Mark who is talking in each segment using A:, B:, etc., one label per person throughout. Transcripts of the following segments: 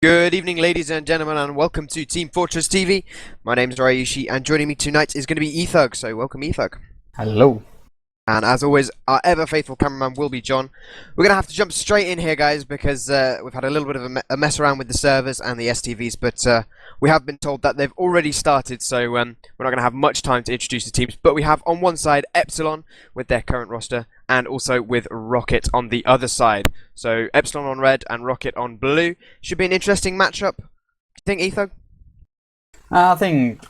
A: Good evening, ladies and gentlemen, and welcome to Team Fortress TV. My name is Ryushi, and joining me tonight is going to be eThug, so welcome eThug.
B: Hello.
A: And as always, our ever faithful cameraman will be John. We're going to have to jump straight in here, guys, because we've had a little bit of a mess around with the servers and the STVs, but we have been told that they've already started, so we're not going to have much time to introduce the teams. But we have on one side Epsilon with their current roster, and also with Rocket on the other side. So Epsilon on red and Rocket on blue. Should be an interesting matchup. Do you think, eThug?
B: I think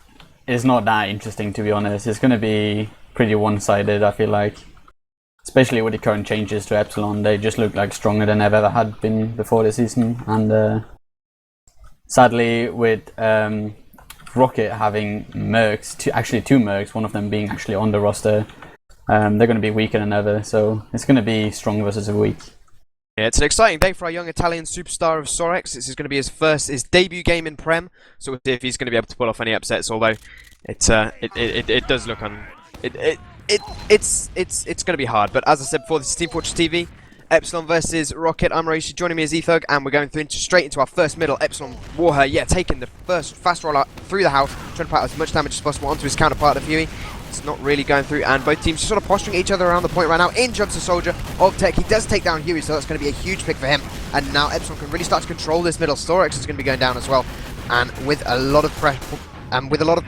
B: it's not that interesting, to be honest. It's going to be pretty one-sided, I feel like. Especially with the current changes to Epsilon. They just look like stronger than they've ever had been before this season. And sadly, with Rocket having mercs, actually two mercs, one of them being actually on the roster, they're going to be weaker than ever. So it's going to be strong versus weak.
A: Yeah, it's an exciting day for our young Italian superstar of Sorex. This is going to be his debut game in Prem, so we'll see if he's going to be able to pull off any upsets. Although it does look it's going to be hard. But as I said before, this is Team Fortress TV. Epsilon versus Rocket. I'm Ryushi. Joining me is eThug, and we're going straight into our first middle. Epsilon Warher, taking the first fast roller through the house, trying to put as much damage as possible onto his counterpart, the Huey. It's not really going through, and both teams just sort of posturing each other around the point right now. In jumps the Soldier of Tech. He does take down Huey, so that's going to be a huge pick for him. And now Epsilon can really start to control this middle. Storex is going to be going down as well, and with a lot of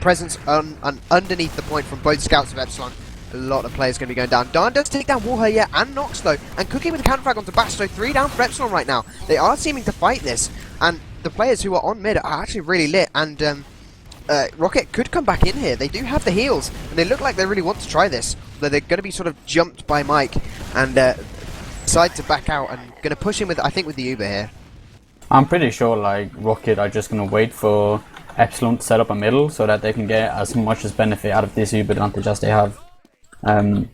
A: presence underneath the point from both scouts of Epsilon. A lot of players going to be going down. Darn does take down Warher, and Nox though, and Cookie with a counterfrag onto Bash, so 3 down for Epsilon right now. They are seeming to fight this, and the players who are on mid are actually really lit, and Rocket could come back in here. They do have the heals, and they look like they really want to try this, though they're going to be sort of jumped by Mike, and decide to back out, and going to push him with, I think, with the Uber here.
B: I'm pretty sure like Rocket are just going to wait for Epsilon to set up a middle so that they can get as much as benefit out of this Uber advantage as they have. I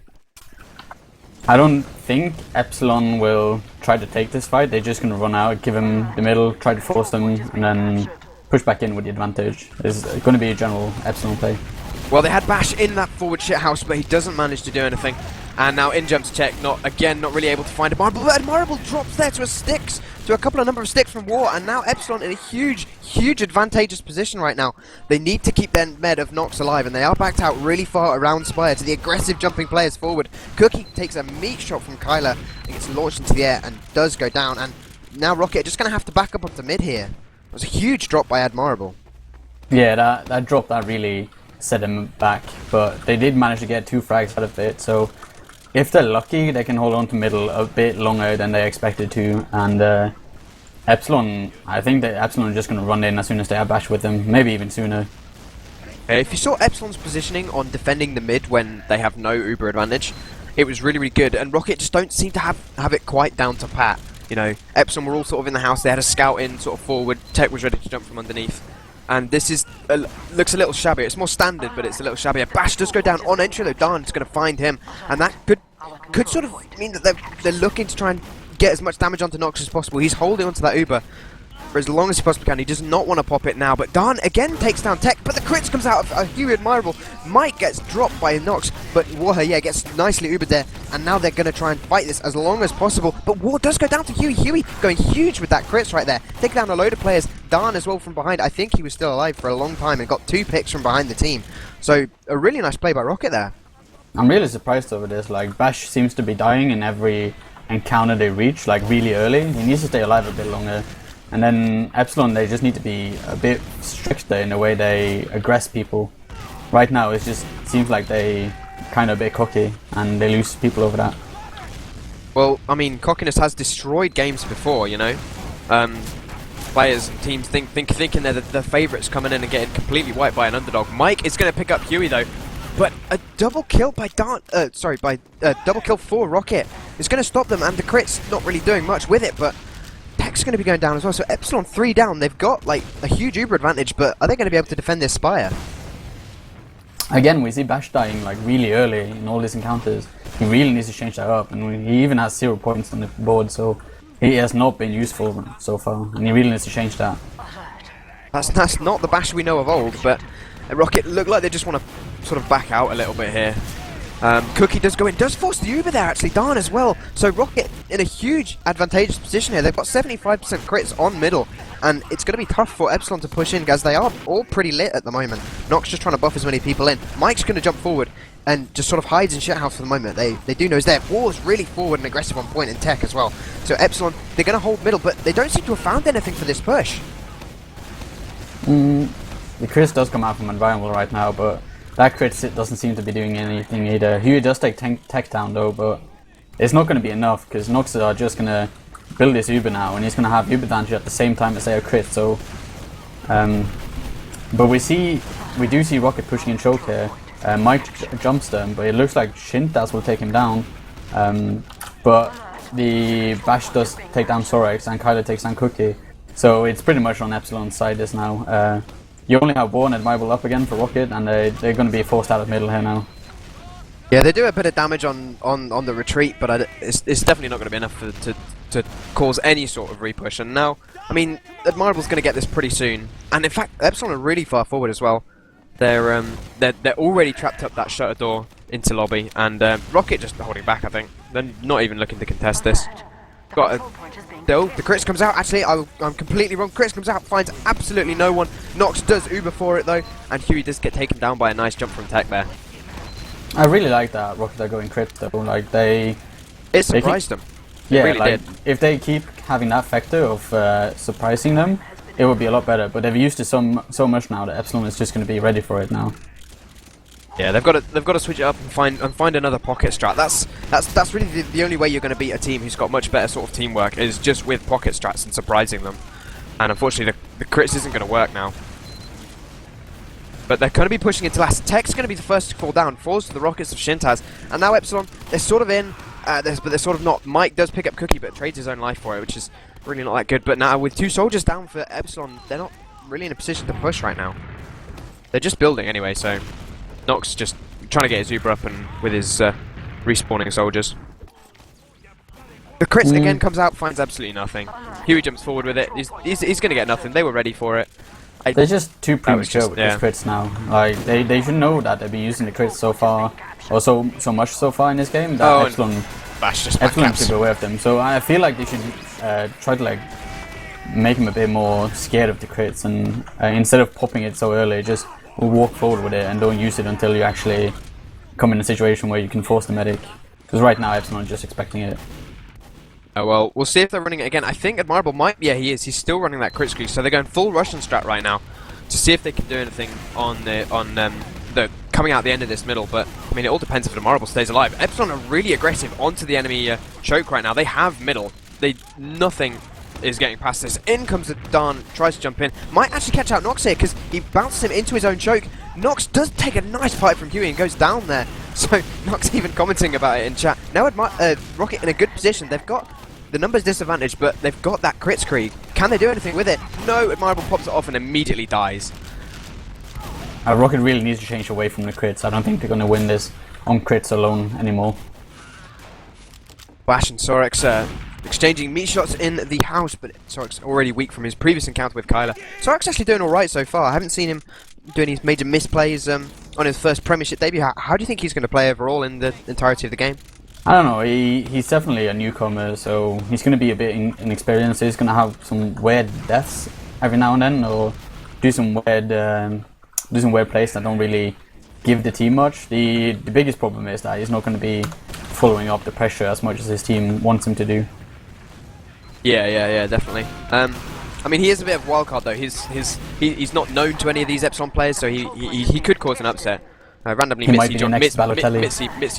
B: don't think Epsilon will try to take this fight. They're just going to run out, give him the middle, try to force them, and then push back in with the advantage. It's going to be a general Epsilon play.
A: Well, they had Bash in that forward shit house, but he doesn't manage to do anything. And now in jumps Check, not really able to find Admirable, but Admirable drops there to a number of sticks from War, and now Epsilon in a huge advantageous position right now. They need to keep their med of Nox alive, and they are backed out really far around Spire to the aggressive jumping players forward. Cookie takes a meat shot from Kyler and gets launched into the air and does go down, and now Rocket are just going to have to back up onto mid here. It was a huge drop by Admirable.
B: Yeah, that drop, that really set them back, but they did manage to get 2 frags out of it, so if they're lucky, they can hold on to middle a bit longer than they expected to, and Epsilon, I think that Epsilon are just going to run in as soon as they have Bash with them, maybe even sooner.
A: If you saw Epsilon's positioning on defending the mid when they have no Uber advantage, it was really good, and Rocket just don't seem to have it quite down to pat. You know, Epsilon were all sort of in the house, they had a scout in sort of forward, Tech was ready to jump from underneath. And this is looks a little shabby. It's more standard, but it's a little shabbier. Bash does go down on entry though. Darn's going to find him, and that could sort of mean that they're looking to try and get as much damage onto Nox as possible. He's holding onto that Uber for as long as he possibly can. He does not want to pop it now, but Darn again takes down Tech, but the crits comes out of Huey Admirable. Mike gets dropped by Nox, but Warher, gets nicely Ubered there, and now they're going to try and fight this as long as possible, but War does go down to Huey. Huey going huge with that crits right there, taking down a load of players. Darn as well from behind. I think he was still alive for a long time and got 2 picks from behind the team, so a really nice play by Rocket there.
B: I'm really surprised over this. Like, Bash seems to be dying in every encounter they reach, like really early. He needs to stay alive a bit longer. And then Epsilon, they just need to be a bit stricter in the way they aggress people. Right now, it just seems like they kind of a bit cocky, and they lose people over that.
A: Well, I mean, cockiness has destroyed games before, you know. Players and teams thinking they're the favourites coming in and getting completely wiped by an underdog. Mike is going to pick up Huey though, but a double kill by double kill for Rocket is going to stop them, and the crit's not really doing much with it, but Tech's going to be going down as well. So Epsilon 3 down. They've got like a huge Uber advantage, but are they going to be able to defend this Spire?
B: Again, we see Bash dying like really early in all these encounters. He really needs to change that up, and he even has 0 points on the board, so he has not been useful so far, and he really needs to change that.
A: That's not the Bash we know of old, but Rocket look like they just want to sort of back out a little bit here. Cookie does go in, does force the Uber there actually, Darn as well. So Rocket in a huge advantageous position here. They've got 75% crits on middle, and it's going to be tough for Epsilon to push in, as they are all pretty lit at the moment. Nox just trying to buff as many people in. Mike's going to jump forward and just sort of hides in shithouse for the moment. They do know he's there. War's really forward and aggressive on point in tech as well. So Epsilon, they're going to hold middle, but they don't seem to have found anything for this push.
B: The Chris does come out from Environmental right now, but that crit doesn't seem to be doing anything either. Huey does take tech down though, but it's not going to be enough because Nox are just going to build this Uber now, and he's going to have Uber damage at the same time as they are crit. So, but we do see Rocket pushing in choke here. Mike jumps them, but it looks like Shintas will take him down. But the Bash does take down Sorex, and Kyler takes down Cookie. So it's pretty much on Epsilon's side this now. You only have War and Admirable up again for Rocket, and they're going to be forced out of middle here now.
A: Yeah, they do a bit of damage on the retreat, but it's definitely not going to be enough to cause any sort of repush. And now, I mean, Admirable's going to get this pretty soon. And in fact, Epsilon are really far forward as well. They're already trapped up that shutter door into lobby, and Rocket just holding back. I think they're not even looking to contest this. Got the crits comes out. Actually, I'm completely wrong. Crits comes out, finds absolutely no one. Nox does Uber for it though, and Huey does get taken down by a nice jump from tech there.
B: I really like that Rocket are going crit though. Like it
A: surprised them.
B: Yeah,
A: really
B: like
A: did.
B: If they keep having that factor of surprising them, it would be a lot better. But they've used it so much now that Epsilon is just going to be ready for it now.
A: Yeah, they've got to switch it up and find another pocket strat. That's really the only way you're going to beat a team who's got much better sort of teamwork, is just with pocket strats and surprising them. And unfortunately, the crits isn't going to work now. But they're going to be pushing into last. Tech's going to be the first to fall down. Falls to the Rockets of Shintaz, and now Epsilon, they're sort of in, but they're sort of not. Mike does pick up Cookie, but trades his own life for it, which is really not that good. But now with 2 soldiers down for Epsilon, they're not really in a position to push right now. They're just building anyway, so Nox just trying to get his Uber up and with his respawning soldiers. The crit again comes out, finds absolutely nothing. Huey jumps forward with it. He's going to get nothing. They were ready for it.
B: They're just too premature with these crits now. Like they should know that they've been using the crits so far, or so much so far in this game that Epsilon should be aware of them. So I feel like they should try to like make him a bit more scared of the crits, and instead of popping it so early, just walk forward with it and don't use it until you actually come in a situation where you can force the medic. Because right now Epsilon is just expecting it.
A: Oh well, we'll see if they're running it again. I think Admirable might. Yeah, he is. He's still running that crit squeeze, so they're going full Russian strat right now to see if they can do anything on the coming out the end of this middle. But I mean, it all depends if Admirable stays alive. Epsilon are really aggressive onto the enemy choke right now. They have middle. Nothing is getting past this. In comes the Darn, tries to jump in. Might actually catch out Nox here because he bounces him into his own choke. Nox does take a nice fight from Huey and goes down there. So Nox even commenting about it in chat. Now Rocket in a good position. They've got the numbers disadvantage, but they've got that crit screen. Can they do anything with it? No, Admirable pops it off and immediately dies.
B: Rocket really needs to change away from the crits. I don't think they're going to win this on crits alone anymore.
A: Bash and Sorex exchanging meat shots in the house, but Sorex already weak from his previous encounter with Kyler. Sorex actually doing alright so far. I haven't seen him doing his major misplays on his first Premiership debut. How do you think he's going to play overall in the entirety of the game?
B: I don't know, he's definitely a newcomer, so he's going to be a bit inexperienced. He's going to have some weird deaths every now and then, or do some weird plays that don't really give the team much. The biggest problem is that he's not going to be following up the pressure as much as his team wants him to do.
A: Yeah, definitely. I mean, he is a bit of a wildcard though. He's not known to any of these Epsilon players, so he could cause an upset. Randomly, Mitzi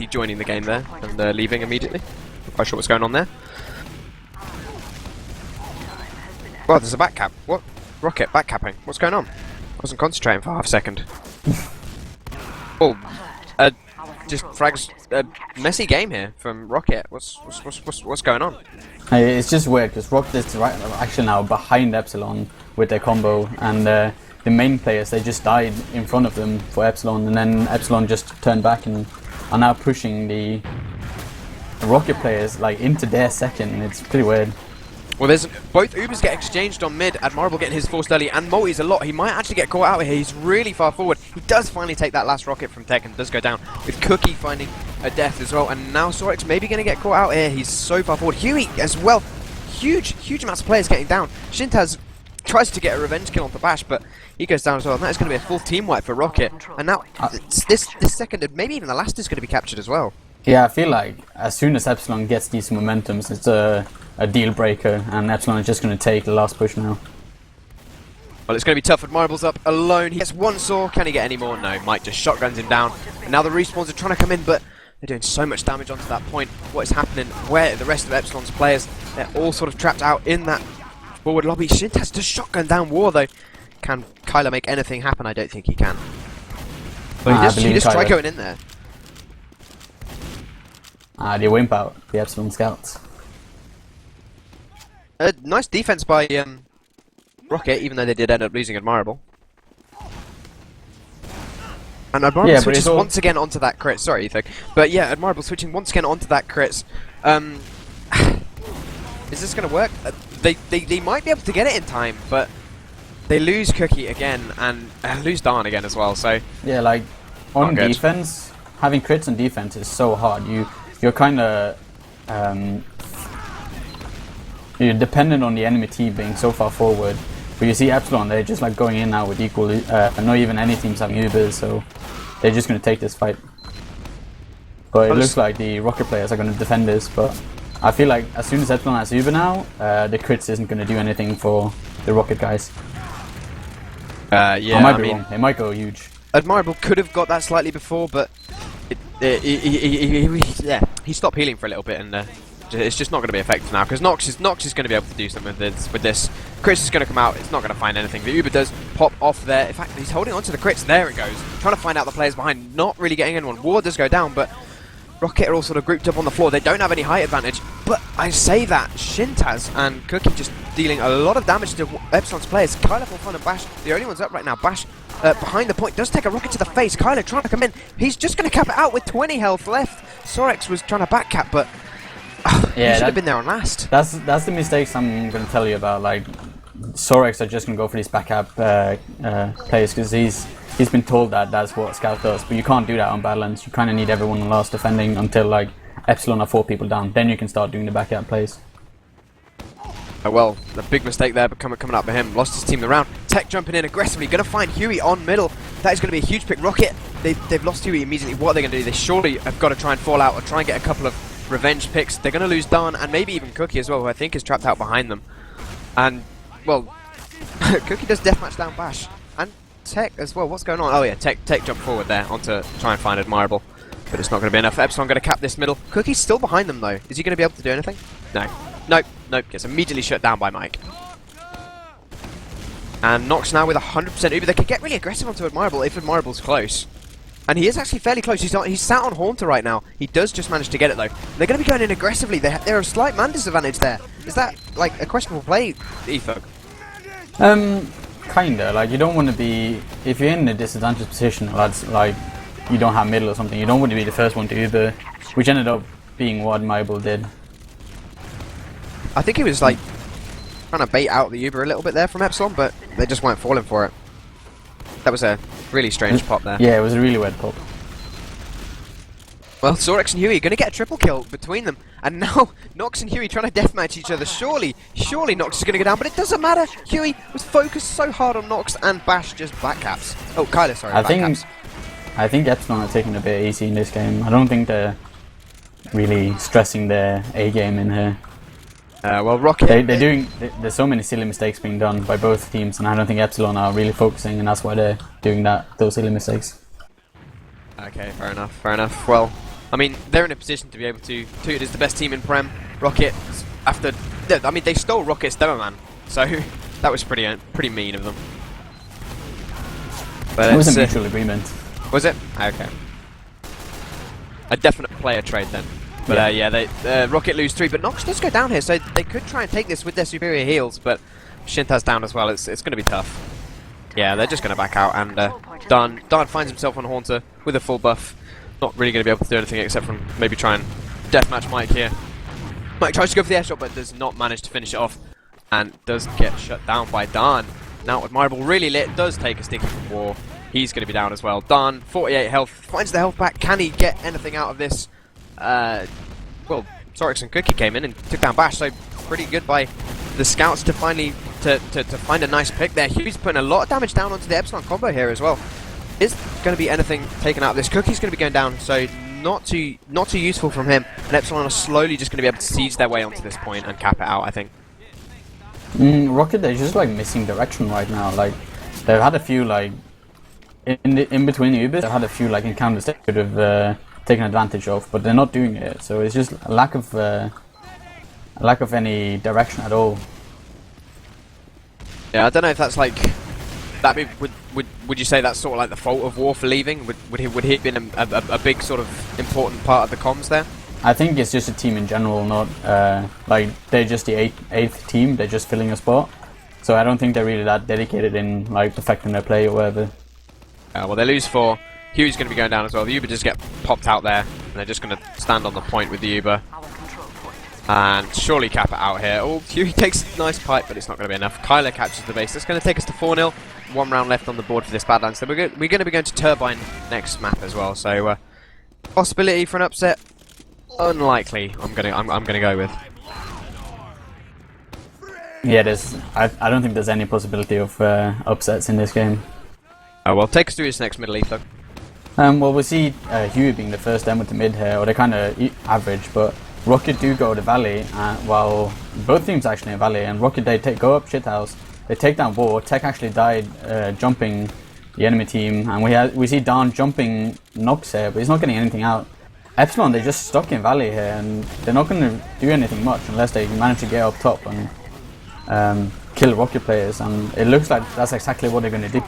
A: joining the game there and leaving immediately. Not quite sure what's going on there. Well, there's a back cap. What? Rocket back capping. What's going on? I wasn't concentrating for half a second. Oh, just frags a messy game here from Rocket. What's going on?
B: It's just weird because Rocket is actually now behind Epsilon with their combo, and the main players, they just died in front of them for Epsilon, and then Epsilon just turned back and are now pushing the Rocket players like into their second. It's pretty weird.
A: Well, there's both Ubers get exchanged on mid. Admirable getting his forced early, and Multi's a lot. He might actually get caught out here. He's really far forward. He does finally take that last rocket from Tech and does go down, with Cookie finding a death as well. And now Sorex maybe going to get caught out here. He's so far forward. Huey as well. Huge amounts of players getting down. Shintaz tries to get a revenge kill onto Bash, but he goes down as well. And that is going to be a full team wipe for Rocket. And now this second, and maybe even the last, is going to be captured as well.
B: Yeah, I feel like as soon as Epsilon gets these momentums, it's a deal breaker, and Epsilon is just going to take the last push now.
A: Well, it's going to be tough. Admirable's up alone. He gets one saw. Can he get any more? No. Mike just shotguns him down. And now the respawns are trying to come in, but they're doing so much damage onto that point. What is happening? Where are the rest of Epsilon's players? They're all sort of trapped out in that forward lobby. Shint has to shotgun down War, though. Can Kyler make anything happen? I don't think he can. But he just tried going in there.
B: They wimp out the Epsilon scouts.
A: Nice defense by Rocket, even though they did end up losing Admirable. And Admirable switches once again onto that crit. Sorry, Ethan. But yeah, Admirable switching once again onto that crit. Is this going to work? They might be able to get it in time, but they lose Cookie again and lose Darn again as well. So
B: yeah, like on defense, having crits on defense is so hard. You're kind of you're dependent on the enemy team being so far forward. But you see Epsilon, they're just like going in now with equal, and not even any teams having Ubers, so they're just going to take this fight. But it looks like the Rocket players are going to defend this, but I feel like as soon as Epsilon has Uber now, the crits isn't going to do anything for the Rocket guys.
A: Yeah,
B: I might be wrong. It might go huge.
A: Admirable could have got that slightly before, but he stopped healing for a little bit, and it's just not going to be effective now, because Nox is going to be able to do something with this. Chris is going to come out. It's not going to find anything. The Uber does pop off there. In fact, he's holding on to the crits. There it goes. Trying to find out the players behind. Not really getting anyone. War does go down, but Rocket are all sort of grouped up on the floor. They don't have any height advantage, but I say that Shintaz and Cookie just dealing a lot of damage to Epsilon's players. Kyler, Fun, and Bash, the only ones up right now. Bash behind the point does take a rocket to the face. Kyler trying to come in. He's just going to cap it out with 20 health left. Sorex was trying to back cap, but yeah, he should have been there on last.
B: That's the mistakes I'm going to tell you about. Like Sorex are just going to go for these backup plays because he's been told that that's what Scout does, but you can't do that on Badlands. You kind of need everyone on last defending until like Epsilon are 4 people down. Then you can start doing the backup plays.
A: Well, a big mistake there, but coming up for him. Lost his team around. Tech jumping in aggressively. Going to find Huey on middle. That is going to be a huge pick. Rocket, they've lost Huey immediately. What are they going to do? They surely have got to try and fall out or try and get a couple of revenge picks. They're going to lose Don and maybe even Cookie as well, who I think is trapped out behind them. And, well, Cookie does deathmatch down Bash. And Tech as well. What's going on? Oh yeah, Tech jumped forward there onto try and find Admirable. But it's not going to be enough. Epsilon going to cap this middle. Cookie's still behind them though. Is he going to be able to do anything? No. Nope. Gets immediately shut down by Mike. And Nox now with 100% Uber. They could get really aggressive onto Admirable if Admirable's close. And he is actually fairly close. He's sat on Haunter right now. He does just manage to get it though. They're going to be going in aggressively. They're a slight man disadvantage there. Is that like a questionable play, Ethog?
B: Kinda. Like you don't want to be, if you're in a disadvantaged position, that's like you don't have middle or something. You don't want to be the first one to Uber, which ended up being what Admirable did.
A: I think he was like trying to bait out the Uber a little bit there from Epsilon, but they just weren't falling for it. That was a really strange pop there.
B: Yeah, it was a really weird pop.
A: Well, Sorex and Huey are going to get a triple kill between them, and now Nox and Huey trying to deathmatch each other. Surely Nox is going to go down, but it doesn't matter. Huey was focused so hard on Nox, and Bash just backcaps. Oh, Kyler, sorry,
B: I think Epsilon are taking a bit easy in this game. I don't think they're really stressing their A game in here.
A: Well, Rocket...
B: There's so many silly mistakes being done by both teams, and I don't think Epsilon are really focusing, and that's why they're doing those silly mistakes.
A: Okay, fair enough. Well, I mean, they're in a position to be able to... It is the best team in Prem. Rocket, after... I mean, they stole Rocket's demo man, so that was pretty mean of them. But
B: it was a mutual agreement.
A: Was it? Okay. A definite player trade then. But yeah, Rocket lose 3, but Nox does go down here, so they could try and take this with their superior heals, but Shintaz down as well. It's going to be tough. Yeah, they're just going to back out, and Darn finds himself on Haunter with a full buff. Not really going to be able to do anything except from maybe try and deathmatch Mike here. Mike tries to go for the airshot, but does not manage to finish it off. and does get shut down by Dan. Now with Marble really lit, does take a sticky from War. He's going to be down as well. Dan, 48 health, finds the health back. Can he get anything out of this? Well, Sorix and Cookie came in and took down Bash, so pretty good by the scouts to finally to find a nice pick there. Hugh's putting a lot of damage down onto the Epsilon combo here as well. Is going to be anything taken out of this? Cookie's going to be going down, so not too useful from him. And Epsilon are slowly just going to be able to siege their way onto this point and cap it out, I think.
B: Rocket, they're just like missing direction right now. Like they've had a few like in between Ubis, they've had a few like encounters they could have taken advantage of, but they're not doing it. So it's just a lack of any direction at all.
A: Yeah, I don't know if that's like that. Would you say that's sort of like the fault of War for leaving? Would he have been a big sort of important part of the comms there?
B: I think it's just a team in general, not like they're just the eighth team. They're just filling a spot. So I don't think they're really that dedicated in like perfecting their play or whatever.
A: Well, they lose 4. Hugh's going to be going down as well. The Uber just get popped out there, and they're just going to stand on the point with the Uber. And surely cap it out here. Oh, Hughie takes a nice pipe, but it's not going to be enough. Kyler captures the base. That's going to take us to 4-0. 1 round left on the board for this Badlands. So we're going to be going to Turbine next map as well. So possibility for an upset, unlikely. I'm gonna go with.
B: Yeah, I don't think there's any possibility of upsets in this game.
A: Well, take us through this next middle ether.
B: Well, we see Huey being the first end with the mid here, or they're kind of average, but Rocket do go to Valley, while both teams actually in Valley, and Rocket they go up Shithouse, they take down War. Tech actually died jumping the enemy team, and we see Dan jumping Nox here, but he's not getting anything out. Epsilon, they're just stuck in Valley here, and they're not going to do anything much unless they manage to get up top and kill Rocket players, and it looks like that's exactly what they're going to do.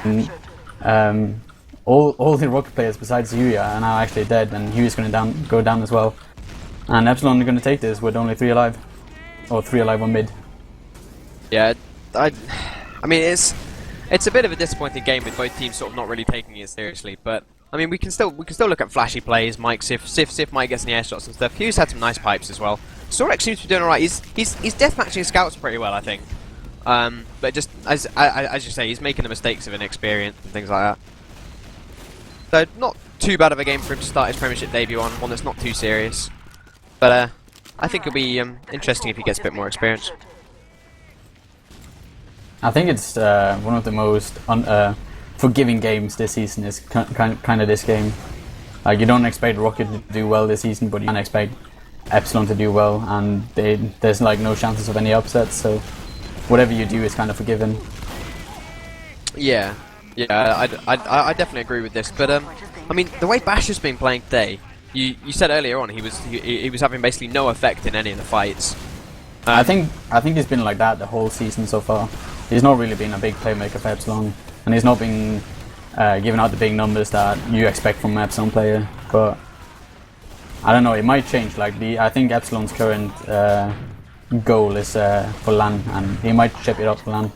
B: And, all the Rocket players besides Yuya are now actually dead, and Huey's going to go down as well. And Epsilon are going to take this with only 3 alive, or 3 alive on mid.
A: Yeah, I mean it's a bit of a disappointing game with both teams sort of not really taking it seriously. But I mean we can still look at flashy plays. Mike Sif Mike gets any air shots and stuff. Hugh's had some nice pipes as well. Sorek seems to be doing alright. He's deathmatching scouts pretty well, I think. But just as you say, he's making the mistakes of inexperience and things like that. So not too bad of a game for him to start his Premiership debut on, one that's not too serious. But I think it'll be interesting if he gets a bit more experience.
B: I think it's one of the most forgiving games this season. Is kind of this game. Like you don't expect Rocket to do well this season, but you can expect Epsilon to do well, and there's like no chances of any upsets. So whatever you do is kind of forgiven.
A: Yeah, I definitely agree with this. But I mean, the way Bash has been playing today, you said earlier on he was having basically no effect in any of the fights.
B: I think he's been like that the whole season so far. He's not really been a big playmaker for Epsilon, and he's not been giving out the big numbers that you expect from an Epsilon player. But I don't know, it might change. Like I think Epsilon's current goal is for LAN, and he might chip it up for LAN.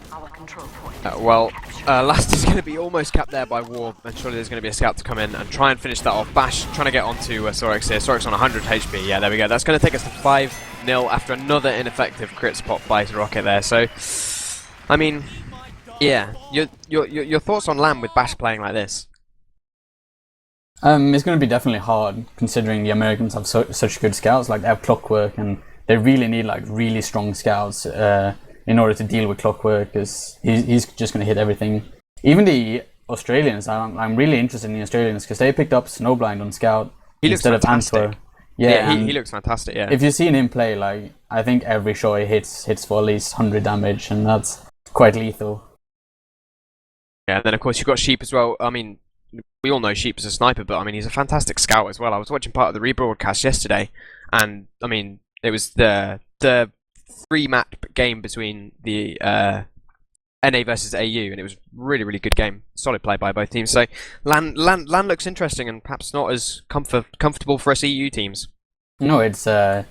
A: Last is going to be almost capped there by War, and surely there's going to be a scout to come in and try and finish that off. Bash trying to get onto Sorix here. Sorix on 100 HP. Yeah, there we go. That's going to take us to 5-0 after another ineffective crit spot by Rocket there. So, I mean, yeah, your thoughts on LAN with Bash playing like this?
B: It's going to be definitely hard considering the Americans have such good scouts. Like they have Clockwork, and they really need like really strong scouts in order to deal with Clockwork, because he's just going to hit everything. Even the Australians, I'm really interested in the Australians because they picked up Snowblind on Scout instead of Antwer.
A: Yeah, he looks fantastic. Yeah.
B: If you've seen him play, like I think every shot he hits for at least 100 damage, and that's quite lethal.
A: Yeah, and then of course you've got Sheep as well. I mean, we all know Sheep is a sniper, but I mean he's a fantastic scout as well. I was watching part of the rebroadcast yesterday, and I mean it was the 3-map game between the NA versus AU, and it was really good game. Solid play by both teams. So LAN looks interesting, and perhaps not as comfortable for us EU teams.
B: No, it's I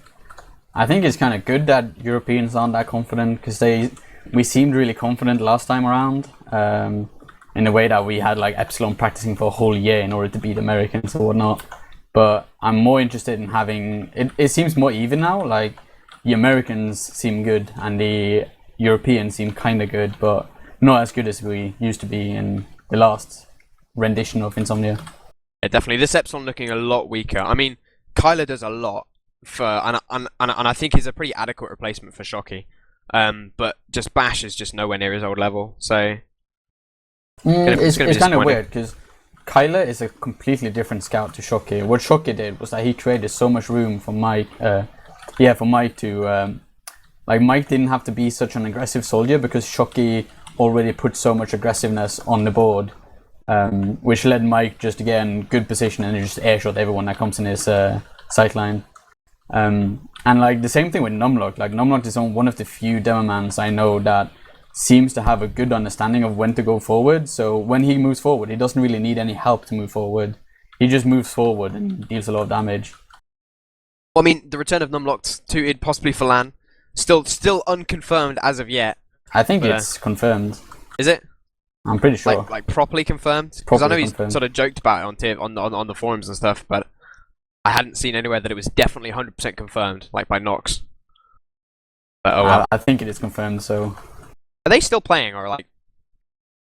B: think it's kind of good that Europeans aren't that confident, because we seemed really confident last time around. In the way that we had like Epsilon practicing for a whole year in order to beat Americans or whatnot. But I'm more interested in having it seems more even now. Like the Americans seem good and the Europeans seem kind of good, but not as good as we used to be in the last rendition of Insomnia.
A: Yeah, definitely. This Epsilon looking a lot weaker. I mean, Kyler does a lot for, and I think he's a pretty adequate replacement for Shocky. But just Bash is just nowhere near his old level. So
B: it's kind of weird because Kyler is a completely different scout to Shocky. What Shocky did was that he created so much room for Mike. For Mike to Mike didn't have to be such an aggressive soldier because Shocky already put so much aggressiveness on the board, which led Mike just to get in good position and just airshot everyone that comes in his sight line. And like the same thing with Numlock. Like Numlock is one of the few Demomans I know that seems to have a good understanding of when to go forward. So when he moves forward, he doesn't really need any help to move forward. He just moves forward and deals a lot of damage.
A: Well, I mean, the return of Numlock to it possibly for LAN, still unconfirmed as of yet.
B: I think it's confirmed.
A: Is it?
B: I'm pretty sure.
A: Like properly confirmed? Because I know he's sort of joked about it on the forums and stuff, but I hadn't seen anywhere that it was definitely 100% confirmed, like by Nox. But, oh well.
B: I think it is confirmed. So,
A: are they still playing, or like,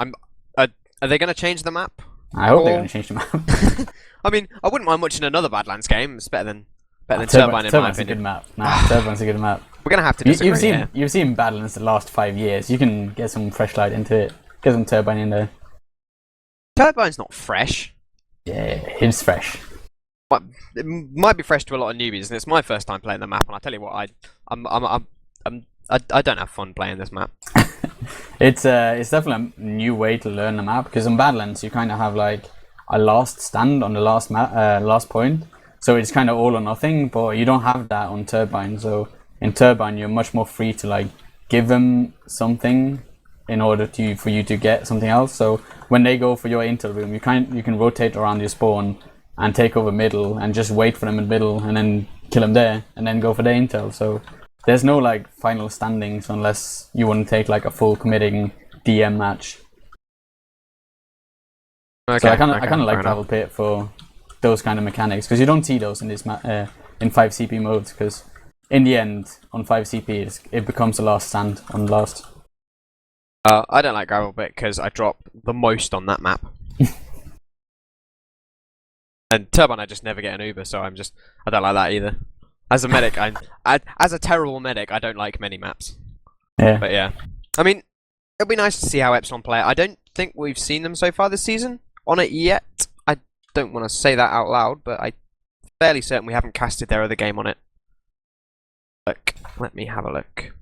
A: are they going to change the map?
B: I hope they're going to change the map.
A: I mean, I wouldn't mind watching another Badlands game. It's better than Turbine in my opinion.
B: Turbine's a good map. Turbine's a good map.
A: We're gonna have to disagree.
B: You've seen Badlands the last 5 years. You can get some fresh light into it. Get some Turbine in there.
A: Turbine's not fresh.
B: Yeah, it's fresh.
A: But it might be fresh to a lot of newbies, and it's my first time playing the map. And I tell you what, I don't have fun playing this map.
B: It's definitely a new way to learn the map because in Badlands you kind of have like a last stand on the last point. So it's kind of all or nothing, but you don't have that on Turbine. So in Turbine, you're much more free to like give them something in order for you to get something else. So when they go for your intel room, you can rotate around your spawn and take over middle and just wait for them in middle and then kill them there and then go for the intel. So there's no like final standings unless you want to take like a full committing DM match. Okay, so I kind of like Travel Pit for those kind of mechanics because you don't see those in this in 5CP modes because in the end on 5CP it becomes a last stand on last.
A: I don't like Gravel Pit because I drop the most on that map. And Turbine I just never get an Uber, so I don't like that either. As a medic, as a terrible medic, I don't like many maps.
B: Yeah.
A: But yeah, I mean, it'll be nice to see how Epsilon play. I don't think we've seen them so far this season on it yet. I don't want to say that out loud, but I'm fairly certain we haven't casted their other game on it. Look, let me have a look.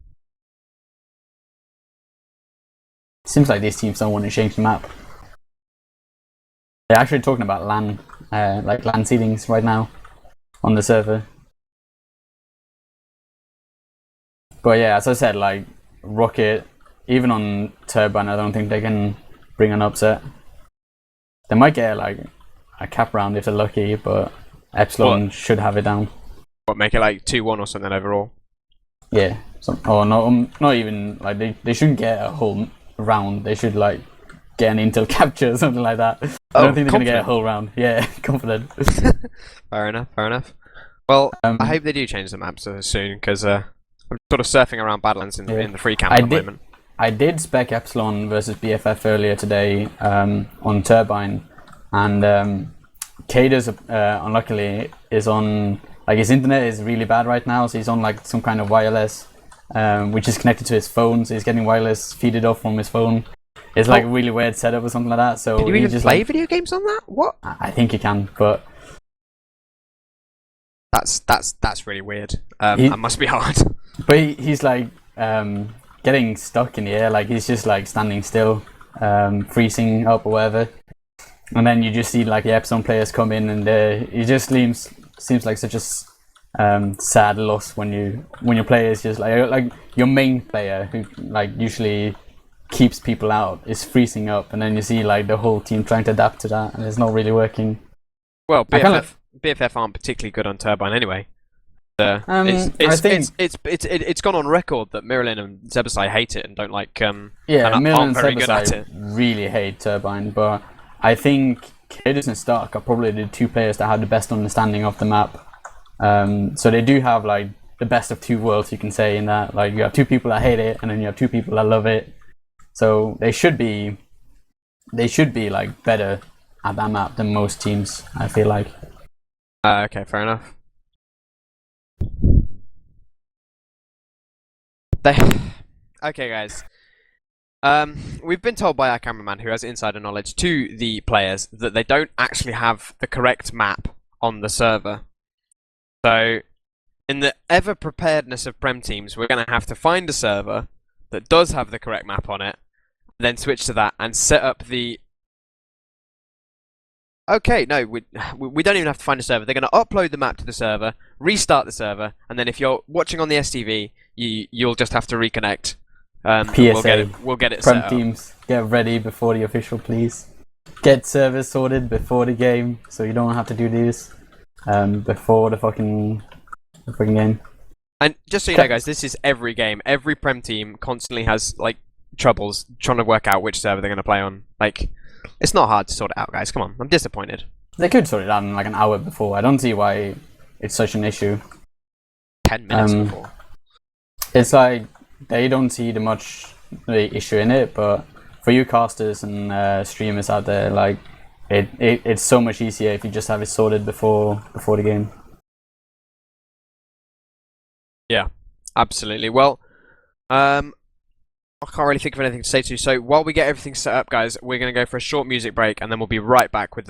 B: Seems like these teams don't want to change the map. They're actually talking about LAN, like LAN seedings right now on the server. But yeah, as I said, like Rocket, even on Turbine, I don't think they can bring an upset. They might get like a cap round if they're lucky, but Epsilon should have it down.
A: What, make it like 2-1 or something overall?
B: Yeah, or not even like they shouldn't get a whole round. They should like get an intel capture or something like that. I don't think they're gonna get a whole round. Yeah, confident.
A: Fair enough. Well, I hope they do change the map so soon because I'm sort of surfing around Badlands in the free camp at the moment.
B: I did spec Epsilon versus BFF earlier today on Turbine, and Kader's unluckily is on, like, his internet is really bad right now, so he's on like some kind of wireless, which is connected to his phone, so he's getting wireless feeded off from his phone. It's like a really weird setup or something like that. So
A: can you even play video games on that? What?
B: I think you can, but
A: that's really weird. That must be hard.
B: But he's like getting stuck in the air, like he's just like standing still, freezing up or whatever. And then you just see like the Epsilon players come in, and it just seems like such a sad loss when your player is just like your main player who like usually keeps people out is freezing up, and then you see like the whole team trying to adapt to that, and it's not really working.
A: Well, BFF aren't particularly good on Turbine anyway. It's gone on record that Miralin and Zebasai hate it and don't like
B: Miralin and Zebasai really hate Turbine, but I think Cadus and Stark are probably the two players that have the best understanding of the map. So they do have like the best of two worlds, you can say, in that like you have two people that hate it and then you have two people that love it. So they should be like better at that map than most teams, I feel like.
A: Okay, fair enough. Okay, guys. We've been told by our cameraman, who has insider knowledge to the players, that they don't actually have the correct map on the server. So, in the ever preparedness of Prem teams, we're going to have to find a server that does have the correct map on it, then switch to that and set up the... Okay, no, we don't even have to find a server. They're going to upload the map to the server, restart the server, and then if you're watching on the STV, you'll just have to reconnect.
B: PSA.
A: We'll get it
B: Prem
A: set up.
B: teams, get ready before the official, please. Get servers sorted before the game, so you don't have to do this before the fucking game.
A: And just so you know, guys, this is every game. Every Prem team constantly has like troubles trying to work out which server they're going to play on. Like, it's not hard to sort it out, guys. Come on, I'm disappointed.
B: They could sort it out in like an hour before. I don't see why it's such an issue.
A: 10 minutes before.
B: It's like they don't see the issue in it, but for you casters and streamers out there, like it's so much easier if you just have it sorted before the game.
A: Yeah, absolutely. Well, I can't really think of anything to say to you. So while we get everything set up, guys, we're going to go for a short music break, and then we'll be right back with the